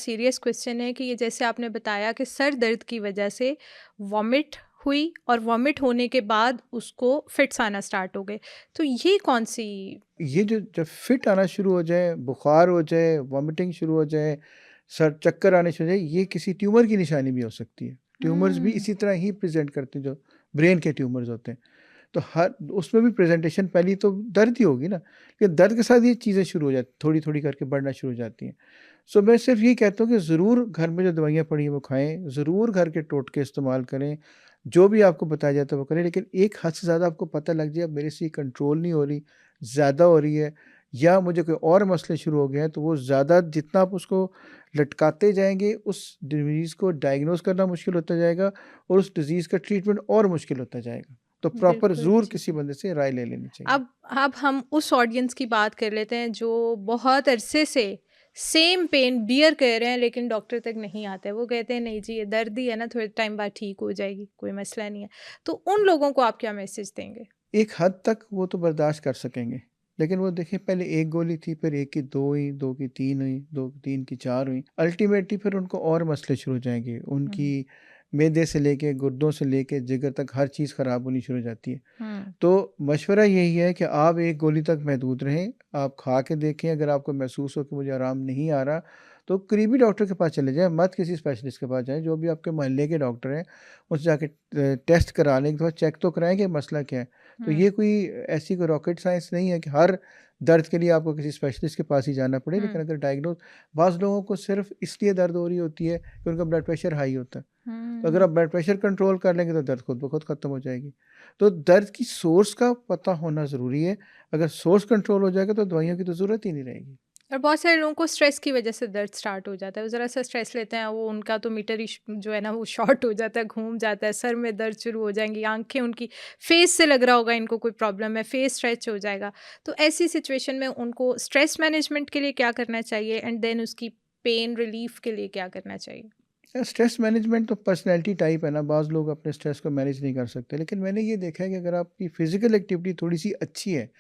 Serious question है कि ये जैसे आपने बताया कि सर दर्द की वजह से वॉमिट हुई और वॉमिट होने के बाद उसको फिट्स आना स्टार्ट हो गए। तो ये कौन-सी ये जो जब फिट आना शुरू हो जाए, बुखार हो जाए, वॉमिटिंग शुरू हो जाए, सर चक्कर आने शुरू हो जाए, ये किसी ट्यूमर की निशानी भी हो सकती है। ट्यूमर्स भी हुँ, इसी तरह ही प्रेज़ेंट करते हैं जो ब्रेन के ट्यूमर्स होते हैं। तो हर उसमें भी प्रेज़ेंटेशन पहली तो दर्द ही होगी ना, लेकिन दर्द के साथ ये चीज़ें शुरू हो जाती थोड़ी-थोड़ी करके बढ़ना शुरू हो जाती हैं। सो मैं सिर्फ़ यही कहता हूँ कि ज़रूर घर में जो दवाइयाँ पड़ी हैं वो खाएँ, ज़रूर घर के टोटके इस्तेमाल करें, जो भी आपको बताया जाता है वो करें, लेकिन एक हद से ज़्यादा आपको पता लग जाए अब मेरे से ये कंट्रोल नहीं हो रही, ज़्यादा हो रही है या मुझे कोई और मसले शुरू हो गए हैं, तो वो ज़्यादा जितना आप उसको लटकाते जाएँगे, उस डिज़ीज़ को डायग्नोज़ करना मुश्किल होता जाएगा और उस डिज़ीज़ का ट्रीटमेंट और मुश्किल होता जाएगा। तो प्रॉपर बिल्कुल ज़रूर जी। किसी बंदे से राय ले लेनी चाहिए। अब हम उस ऑडियंस की बात कर लेते हैं जो बहुत अरसे से सेम पेन बियर कर रहे हैं लेकिन डॉक्टर तक नहीं आते हैं। वो कहते हैं नहीं जी ये दर्द ही है ना, थोड़े टाइम बाद ठीक हो जाएगी, कोई मसला नहीं है। तो उन लोगों को आप क्या मैसेज देंगे? एक हद तक वो तो बर्दाश्त कर सकेंगे। लेकिन वो देखिए पहले 1 गोली थी, फिर 1 की 2 हुई, 2 की 3 हुई, 2 3 की 4 हुई। अल्टीमेटली फिर उनको और मसले शुरू हो जाएँगे। उनकी हुँ, मैदे से लेके, गुर्दों से लेके जिगर तक हर चीज़ ख़राब होनी शुरू हो जाती है। हुँ, तो मशवरा यही है कि आप 1 गोली तक महदूद रहें। आप खा के देखें, अगर आपको महसूस हो कि मुझे आराम नहीं आ रहा, तो करीबी डॉक्टर के पास चले जाएँ, मत किसी स्पेशलिस्ट के पास जाएँ। जो भी आपके मोहल्ले के डॉक्टर हैं, उनसे जाके टेस्ट करा लें, एक दफ़ा चेक तो कराएँ कि मसला क्या है। तो हुँ, ये कोई ऐसी कोई रॉकेट साइंस नहीं है कि हर दर्द के लिए आपको किसी स्पेशलिस्ट के पास ही जाना पड़े। लेकिन हुँ, अगर डायग्नोज़ बाज़ लोगों को सिर्फ़ इसलिए दर्द हो रही होती है कि उनका ब्लड प्रेशर हाई होता है। तो अगर हुँ। आप ब्लड प्रेशर कंट्रोल कर लेंगे तो दर्द खुद ब खुद खत्म हो जाएगी। तो दर्द की सोर्स का पता होना ज़रूरी है। अगर सोर्स कंट्रोल हो जाएगा तो दवाइयों की तो ज़रूरत ही नहीं रहेगी। और बहुत सारे लोगों को स्ट्रेस की वजह से दर्द स्टार्ट हो जाता है। वो ज़रा-सा स्ट्रेस लेते हैं, वो उनका तो मीटर ही जो है ना वो शॉर्ट हो जाता है, घूम जाता है, सर में दर्द शुरू हो जाएँगी, आँखें उनकी फेस से लग रहा होगा इनको कोई प्रॉब्लम है, फेस स्ट्रेच हो जाएगा। तो ऐसी सिचुएशन में उनको स्ट्रेस मैनेजमेंट के लिए क्या करना चाहिए एंड देन उसकी पेन रिलीफ़ के लिए क्या करना चाहिए? स्ट्रेस मैनेजमेंट तो पर्सनैलिटी टाइप है ना, बाज़ लोग अपने स्ट्रेस को मैनेज नहीं कर सकते। लेकिन मैंने ये देखा है कि अगर आपकी फ़िज़िकल एक्टिविटी थोड़ी-सी अच्छी है,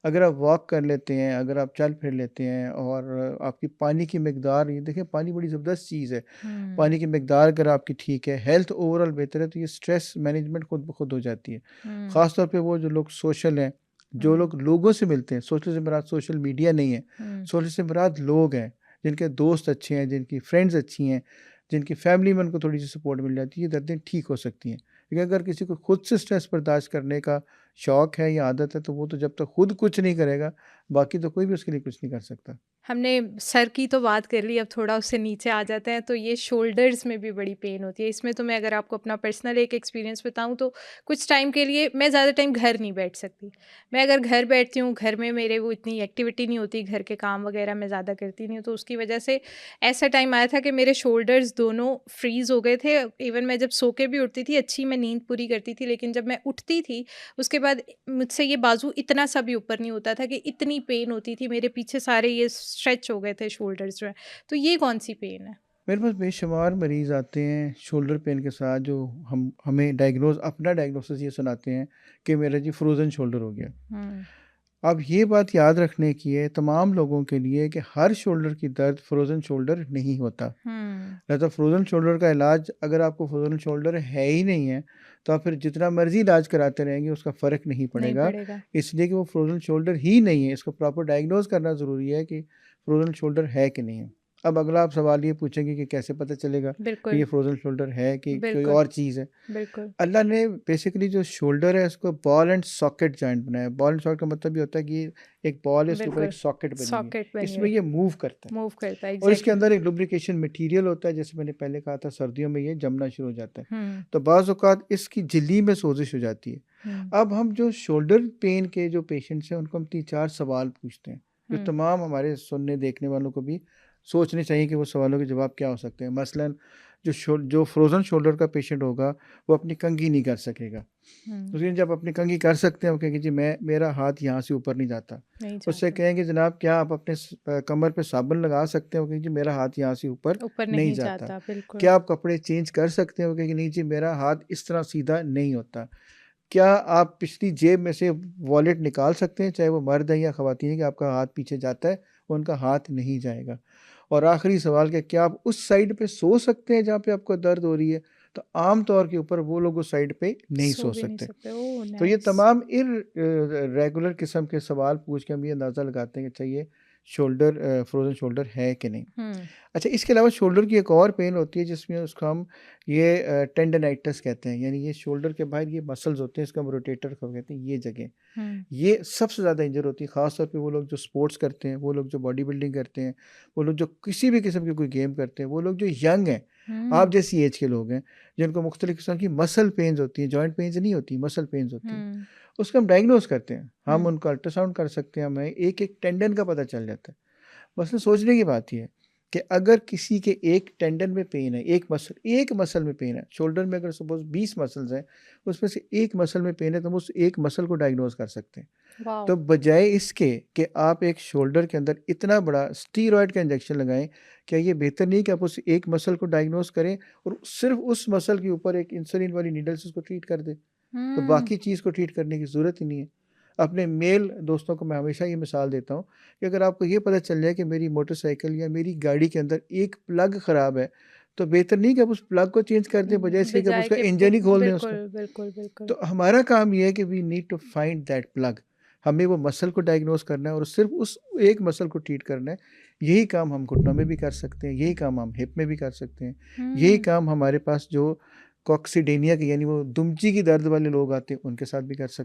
अगर आप वॉक कर लेते हैं, अगर आप चल फिर लेते हैं और आपकी पानी की मिकदार, ये देखिए पानी बड़ी ज़बरदस्त चीज़ है। हुँ, पानी की मिकदार अगर आपकी ठीक है, हेल्थ ओवरऑल बेहतर है, तो ये स्ट्रेस मैनेजमेंट खुद ब खुद हो जाती है। हुँ, ख़ास तौर पे वो जो लोग सोशल हैं, जो हुँ, लोग लोगों से मिलते हैं, सोशल से मुराद सोशल मीडिया नहीं है, हुँ, सोशल से मुराद लोग हैं, जिनके दोस्त अच्छे हैं, जिनकी फ्रेंड्स अच्छी हैं, जिनकी फैमिली में उनको थोड़ी-सी सपोर्ट मिल जाती है, ये दर्दें ठीक हो सकती हैं। लेकिन अगर किसी को खुद से स्ट्रेस बर्दाश्त करने का शौक है या आदत है, तो वो तो जब तक खुद कुछ नहीं करेगा, बाकी तो कोई भी उसके लिए कुछ नहीं कर सकता। हमने सर की तो बात कर ली, अब थोड़ा उससे नीचे आ जाते हैं, तो ये शोल्डर्स में भी बड़ी पेन होती है। इसमें तो मैं अगर आपको अपना पर्सनल एक एक्सपीरियंस बताऊँ तो कुछ टाइम के लिए मैं ज़्यादा टाइम घर नहीं बैठ सकती। मैं अगर घर बैठती हूँ, घर में मेरे वो इतनी एक्टिविटी नहीं होती, घर के काम वगैरह मैं ज़्यादा करती नहीं हूँ, तो उसकी वजह से ऐसा टाइम आया था कि मेरे शोल्डर्स दोनों फ्रीज़ हो गए थे। इवन मैं जब सो के भी उठती थी, अच्छी मैं नींद पूरी करती थी, लेकिन जब मैं उठती थी उसके बाद मुझसे ये बाजू इतना सा भी ऊपर नहीं होता था कि इतनी पेन होती थी, मेरे पीछे सारे ये स्ट्रेच हो गए थे शोल्डर्स जो है। तो ये कौन-सी पेन है? मेरे पास बेशुमार मरीज़ आते हैं शोल्डर पेन के साथ, जो हमें अपना डायग्नोसिस ये सुनाते हैं कि मेरा जी फ्रोज़न शोल्डर हो गया। हुँ, अब ये बात याद रखने की है तमाम लोगों के लिए कि हर शोल्डर की दर्द फ्रोज़न शोल्डर नहीं होता। हुँ, लिहाज़ा फ्रोज़न शोल्डर का इलाज, अगर आपको फ्रोज़न शोल्डर है ही नहीं है, तो आप फिर जितना मर्ज़ी इलाज कराते रहेंगे उसका फ़र्क नहीं नहीं पड़ेगा। पड़ेगा। इसलिए कि वो फ्रोज़न शोल्डर ही नहीं है, इसको प्रॉपर डायग्नोज़ करना ज़रूरी है कि फ्रोज़न शोल्डर है कि नहीं है। अब अगला आप सवाल ये पूछेंगे कि कैसे पता चलेगा कि ये बिल्कुल, फ्रोज़न शोल्डर है कि कोई बिल्कुल, और चीज़ है। बिल्कुल। अल्लाह ने बेसिकली जो शोल्डर है उसको बॉल एंड सॉकेट जॉइंट बनाया है। बॉल एंड सॉकेट का मतलब ये होता है कि एक बॉल है, उसके ऊपर एक बिल्कुल, सॉकेट बनी हुई है। सॉकेट बनी इसमें हुई ये मूव करता है मूव करता है, और इसके एग्ज़ैक्टली। अंदर एक लुब्रिकेशन मटेरियल होता है, जैसे मैंने पहले कहा था सर्दियों में ये जमना शुरू हो जाता है। हुँ, तो बाज़ औक़ात इसकी झिल्ली में सोज़िश हो जाती है। हुँ, अब हम जो शोल्डर पेन के जो पेशेंट्स हैं उनको हम 3-4 सवाल पूछते हैं, जो हुँ, तमाम हमारे सुनने देखने वालों को भी सोचने चाहिए कि वो सवालों के जवाब क्या हो सकते हैं। मसलन जो फ्रोज़न शोल्डर का पेशेंट होगा, वो अपनी कंघी नहीं कर सकेगा। हुँ, उसकी जब अपनी कंघी कर सकते हैं, वो कहेंगे जी मेरा हाथ यहाँ से ऊपर नहीं जाता। नहीं उससे जाता, कहेंगे जनाब क्या आप अपने कमर पे साबुन लगा सकते हैं? वो कहेंगे जी मेरा हाथ यहाँ से ऊपर ऊपर नहीं नहीं जाता। जाता, बिल्कुल। क्या आप कपड़े चेंज कर सकते हैं? वो कहेंगे नहीं जी मेरा हाथ इस तरह सीधा नहीं होता। क्या आप पिछली जेब में से वॉलेट निकाल सकते हैं, चाहे वो मर्द है या ख़वातीन है, कि आपका हाथ पीछे जाता है? उनका हाथ नहीं जाएगा। और आखिरी सवाल कि क्या आप उस साइड पे सो सकते हैं जहाँ पे आपको दर्द हो रही है? तो आम तौर के ऊपर वो लोग उस साइड पे नहीं सो सो भी नहीं सकते। सकते। ओह! तो ये नाइस। तमाम रेगुलर किस्म के सवाल पूछ के हम ये अंदाज़ा लगाते हैं कि अच्छा ये शोल्डर फ्रोज़न शोल्डर है कि नहीं। हुँ, अच्छा, इसके अलावा शोल्डर की एक और पेन होती है जिसमें उसको हम ये टेंडनाइटिस कहते हैं, यानी ये शोल्डर के बाहर ये मसल्स होते हैं, इसको हम रोटेटर कफ कहते हैं, ये जगह। हुँ, ये सबसे ज़्यादा इंजर होती है, ख़ास तौर पे वो लोग जो स्पोर्ट्स करते हैं, वो लोग जो बॉडी बिल्डिंग करते हैं, वो लोग जो किसी भी किस्म की कोई गेम करते हैं, वो लोग जो यंग हैं, आप हुँ, जैसी एज के लोग हैं, जिनको मुख्तलिफ़ किस्म की मसल पेन्स होती हैं, जॉइंट पेन्स नहीं होती, मसल पेन्स होती हैं। हुँ, उसको हम डायग्नोज़ करते हैं, हम हुँ, उनका अल्ट्रासाउंड कर सकते हैं, हमें एक-एक टेंडन का पता चल जाता है। मसलन सोचने की बात ये है कि अगर किसी के एक टेंडन में पेन है, एक मसल में पेन है, शोल्डर में अगर सपोज़ 20 मसल्स हैं, उसमें से एक मसल में पेन है, तो हम उस एक मसल को डायग्नोज़ कर सकते हैं। वॉव! तो बजाय इसके कि आप एक शोल्डर के अंदर इतना बड़ा स्टीरॉयड का इंजेक्शन लगाएँ, क्या ये बेहतर नहीं है कि आप उस एक मसल को डायग्नोज़ करें और सिर्फ़ उस मसल के ऊपर एक इंसुलिन वाली नीडल से उसको ट्रीट कर दें? तो हुँ, बाकी चीज़ को ट्रीट करने की ज़रूरत ही नहीं है। अपने मेल दोस्तों को मैं हमेशा ये मिसाल देता हूँ कि अगर आपको ये पता चल जाए कि मेरी मोटरसाइकिल या मेरी गाड़ी के अंदर एक प्लग ख़राब है, तो बेहतर नहीं कि आप उस प्लग को चेंज कर दें, बजाय इसके कि आप बजाए उसका कि प इंजन ही खोल दें बिल्कुल, उसका। बिल्कुल, बिल्कुल। तो हमारा काम ये है कि we need to find that plug. हमें वो मसल को डायग्नोज़ करना है और सिर्फ़ उस एक मसल को ट्रीट करना है। यही काम हम घुटनों में भी कर सकते हैं, यही काम हम हिप में भी कर सकते हैं। यही हुँ, काम हमारे पास जो कॉक्सिडेनिया के यानी वो दुमची की दर्द वाले लोग आते हैं, उनके साथ भी कर सकते हैं।